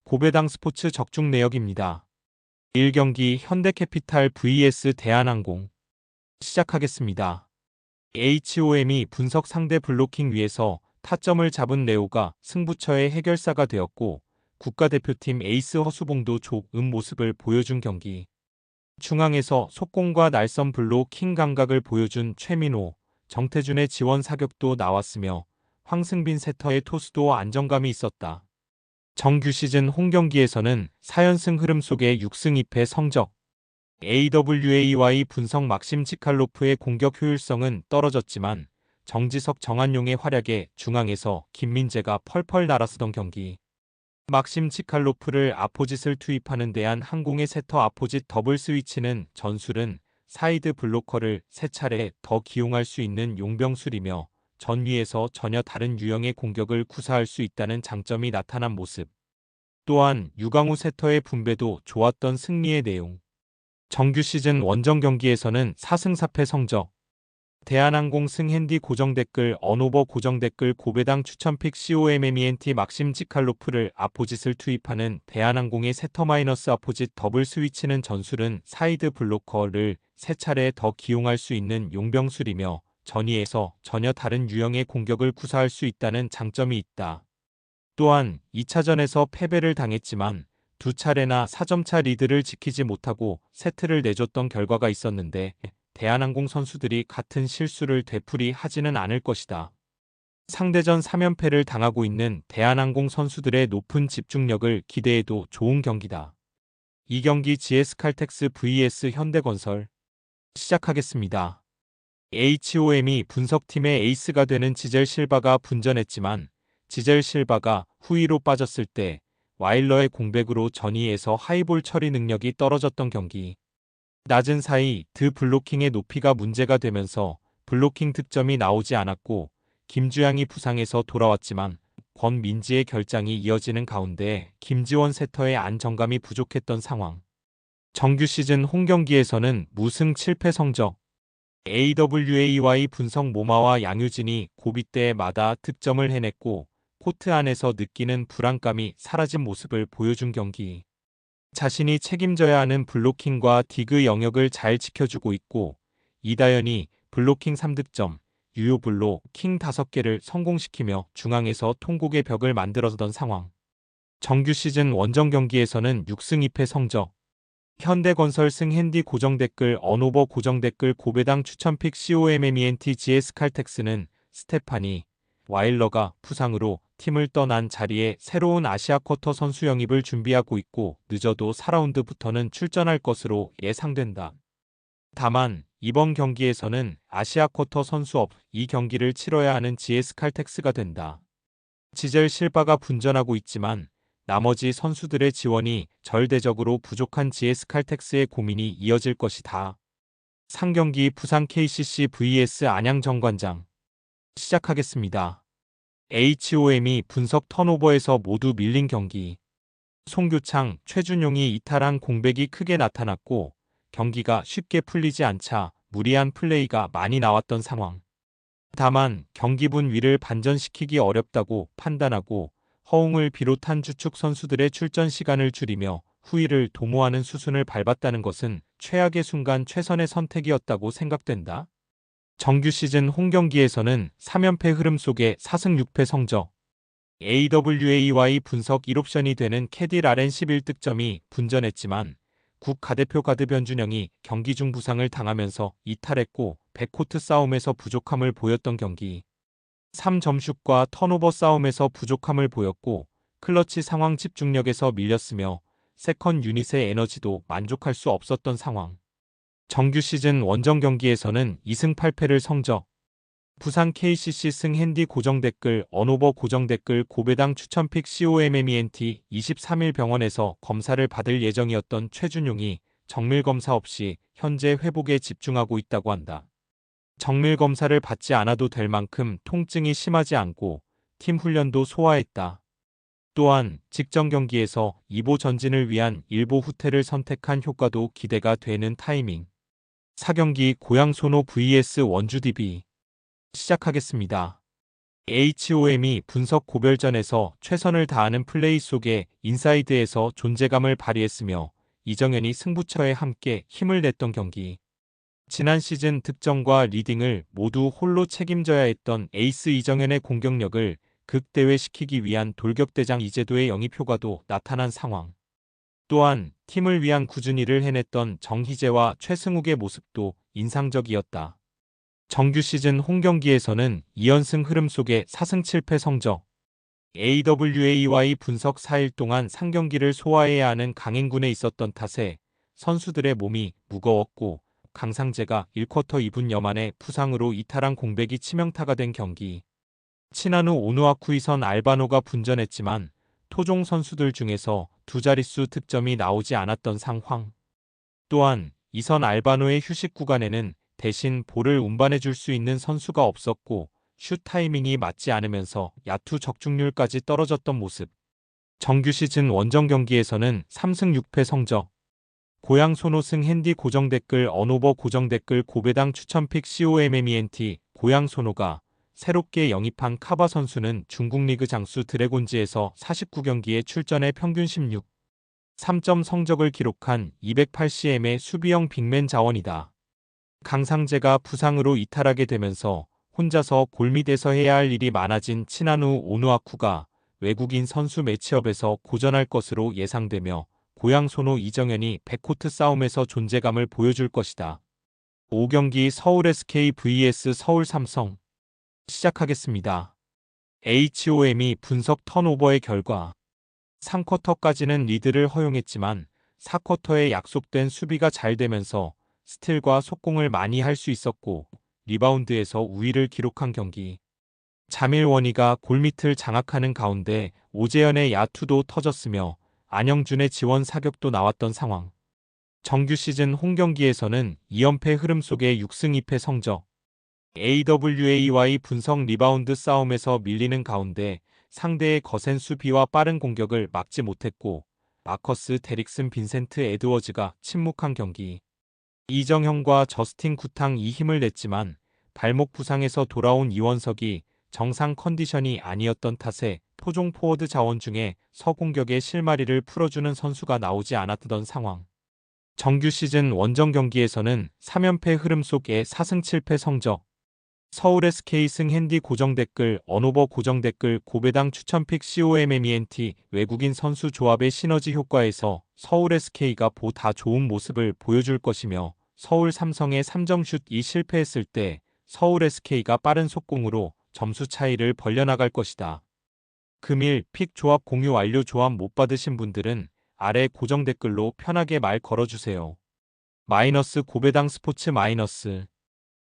고배당 스포츠 적중 내역입니다. 1경기 현대캐피탈 vs 대한항공 시작하겠습니다. HOM이 분석 상대 블로킹 위에서 타점을 잡은 레오가 승부처의 해결사가 되었고 국가대표팀 에이스 허수봉도 좋은 모습을 보여준 경기. 중앙에서 속공과 날선 블로킹 감각을 보여준 최민호, 정태준의 지원 사격도 나왔으며 황승빈 세터의 토스도 안정감이 있었다. 정규 시즌 홈경기에서는 4연승 흐름 속에 6승 2패 성적. AWAY 분석 막심 치칼로프의 공격 효율성은 떨어졌지만 정지석 정한용의 활약에 중앙에서 김민재가 펄펄 날아서던 경기. 막심 치칼로프를 아포짓을 투입하는 대한항공의 세터 아포짓 더블 스위치는 전술은 사이드 블로커를 3차례 더 기용할 수 있는 용병술이며 전위에서 전혀 다른 유형의 공격을 구사할 수 있다는 장점이 나타난 모습. 또한 유강우 세터의 분배도 좋았던 승리의 내용. 정규 시즌 원정 경기에서는 4승 4패 성적. 대한항공 승핸디 고정댓글 언오버 고정댓글 고배당 추천픽 COMMENT 막심 치칼로프를 아포짓을 투입하는 대한항공의 세터 마이너스 아포짓 더블 스위치는 전술은 사이드 블로커를 3차례 더 기용할 수 있는 용병술이며 전위에서 전혀 다른 유형의 공격을 구사할 수 있다는 장점이 있다. 또한 2차전에서 패배를 당했지만 2차례나 4점차 리드를 지키지 못하고 세트를 내줬던 결과가 있었는데 대한항공 선수들이 같은 실수를 되풀이하지는 않을 것이다. 상대전 3연패를 당하고 있는 대한항공 선수들의 높은 집중력을 기대해도 좋은 경기다. 2경기 GS칼텍스 vs 현대건설 시작하겠습니다. HOM이 분석팀의 에이스가 되는 지젤 실바가 분전했지만 지젤 실바가 후위로 빠졌을 때 와일러의 공백으로 전위에서 하이볼 처리 능력이 떨어졌던 경기. 낮은 사이 드 블로킹의 높이가 문제가 되면서 블로킹 득점이 나오지 않았고 김주양이 부상에서 돌아왔지만 권민지의 결장이 이어지는 가운데 김지원 세터의 안정감이 부족했던 상황. 정규 시즌 홈경기에서는 무승 7패 성적. AWAY 분석 모마와 양유진이 고비대마다 득점을 해냈고 코트 안에서 느끼는 불안감이 사라진 모습을 보여준 경기. 자신이 책임져야 하는 블로킹과 디그 영역을 잘 지켜주고 있고 이다현이 블로킹 3득점, 유효 블로킹 5개를 성공시키며 중앙에서 통곡의 벽을 만들어서던 상황. 정규 시즌 원정 경기에서는 6승 2패 성적. 현대건설 승핸디 고정댓글 언오버 고정댓글 고배당 추천픽 COMMENT GS칼텍스는 스테파니 와일러가 부상으로 팀을 떠난 자리에 새로운 아시아 쿼터 선수 영입을 준비하고 있고 늦어도 4라운드부터는 출전할 것으로 예상된다. 다만 이번 경기에서는 아시아 쿼터 선수 없 이 경기를 치러야 하는 GS칼텍스가 된다. 지젤 실바가 분전하고 있지만 나머지 선수들의 지원이 절대적으로 부족한 GS칼텍스의 고민이 이어질 것이다. 상경기 부산 KCC vs 안양 정관장 시작하겠습니다. HOM이 분석 턴오버에서 모두 밀린 경기. 송교창, 최준용이 이탈한 공백이 크게 나타났고 경기가 쉽게 풀리지 않자 무리한 플레이가 많이 나왔던 상황. 다만 경기분 위를 반전시키기 어렵다고 판단하고 허웅을 비롯한 주축 선수들의 출전 시간을 줄이며 후위를 도모하는 수순을 밟았다는 것은 최악의 순간 최선의 선택이었다고 생각된다. 정규 시즌 홈경기에서는 3연패 흐름 속에 4승 6패 성적. AWAY 분석 1옵션이 되는 캐딜 RN 11득점이 분전했지만 국가대표 가드 변준영이 경기 중 부상을 당하면서 이탈했고 백코트 싸움에서 부족함을 보였던 경기. 3점슛과 턴오버 싸움에서 부족함을 보였고 클러치 상황 집중력에서 밀렸으며 세컨 유닛의 에너지도 만족할 수 없었던 상황. 정규 시즌 원정 경기에서는 2승 8패를 성적. 부산 KCC 승핸디 고정댓글 언오버 고정댓글 고배당 추천픽 COMMENT 23일 병원에서 검사를 받을 예정이었던 최준용이 정밀검사 없이 현재 회복에 집중하고 있다고 한다. 정밀검사를 받지 않아도 될 만큼 통증이 심하지 않고 팀 훈련도 소화했다. 또한 직전 경기에서 2보 전진을 위한 1보 후퇴를 선택한 효과도 기대가 되는 타이밍. 4경기 고양 소노 vs 원주 DB 시작하겠습니다. HOM이 분석 고별전에서 최선을 다하는 플레이 속에 인사이드에서 존재감을 발휘했으며 이정현이 승부처에 함께 힘을 냈던 경기. 지난 시즌 득점과 리딩을 모두 홀로 책임져야 했던 에이스 이정현의 공격력을 극대화시키기 위한 돌격대장 이재도의 영입 효과도 나타난 상황. 또한 팀을 위한 꾸준히 일을 해냈던 정희재와 최승욱의 모습도 인상적이었다. 정규 시즌 홈경기에서는 2연승 흐름 속에 4승 7패 성적. AWAY 분석 4일 동안 상경기를 소화해야 하는 강행군에 있었던 탓에 선수들의 몸이 무거웠고 강상재가 1쿼터 2분 여만의 부상으로 이탈한 공백이 치명타가 된 경기. 친한후 오누아쿠 이선 알바노가 분전했지만 토종 선수들 중에서 두 자릿수 득점이 나오지 않았던 상황. 또한 이선 알바노의 휴식 구간에는 대신 볼을 운반해 줄 수 있는 선수가 없었고 슛 타이밍이 맞지 않으면서 야투 적중률까지 떨어졌던 모습. 정규 시즌 원정 경기에서는 3승 6패 성적. 고양 손호승 핸디 고정댓글 언오버 고정댓글 고배당 추천픽 COMMENT 고양 손호가 새롭게 영입한 카바 선수는 중국 리그 장수 드래곤즈에서 49경기에 출전해 평균 16. 3점 성적을 기록한 208cm의 수비형 빅맨 자원이다. 강상재가 부상으로 이탈하게 되면서 혼자서 골밑에서 해야 할 일이 많아진 친한후 오누아쿠가 외국인 선수 매치업에서 고전할 것으로 예상되며 고양 손호 이정현이 백코트 싸움에서 존재감을 보여줄 것이다. 5경기 서울 SK vs 서울 삼성 시작하겠습니다. HOM이 분석 턴오버의 결과 3쿼터까지는 리드를 허용했지만 4쿼터에 약속된 수비가 잘 되면서 스틸과 속공을 많이 할 수 있었고 리바운드에서 우위를 기록한 경기. 자밀원이가 골밑을 장악하는 가운데 오재현의 야투도 터졌으며 안영준의 지원 사격도 나왔던 상황. 정규 시즌 홈경기에서는 2연패 흐름 속에 6승 2패 성적. AWAY 분석 리바운드 싸움에서 밀리는 가운데 상대의 거센 수비와 빠른 공격을 막지 못했고 마커스 데릭슨 빈센트 에드워즈가 침묵한 경기. 이정형과 저스틴 쿠탕이 힘을 냈지만 발목 부상에서 돌아온 이원석이 정상 컨디션이 아니었던 탓에 토종 포워드 자원 중에 서공격의 실마리를 풀어주는 선수가 나오지 않았던 상황. 정규 시즌 원정 경기에서는 3연패 흐름 속에 4승 7패 성적. 서울 SK 승 핸디 고정댓글 언오버 고정댓글 고배당 추천픽 COMMENT 외국인 선수 조합의 시너지 효과에서 서울 SK가 보다 좋은 모습을 보여줄 것이며 서울 삼성의 3점슛이 실패했을 때 서울 SK가 빠른 속공으로 점수 차이를 벌려나갈 것이다. 금일 픽 조합 공유 완료. 조합 못 받으신 분들은 아래 고정 댓글로 편하게 말 걸어주세요. 마이너스 고배당 스포츠 마이너스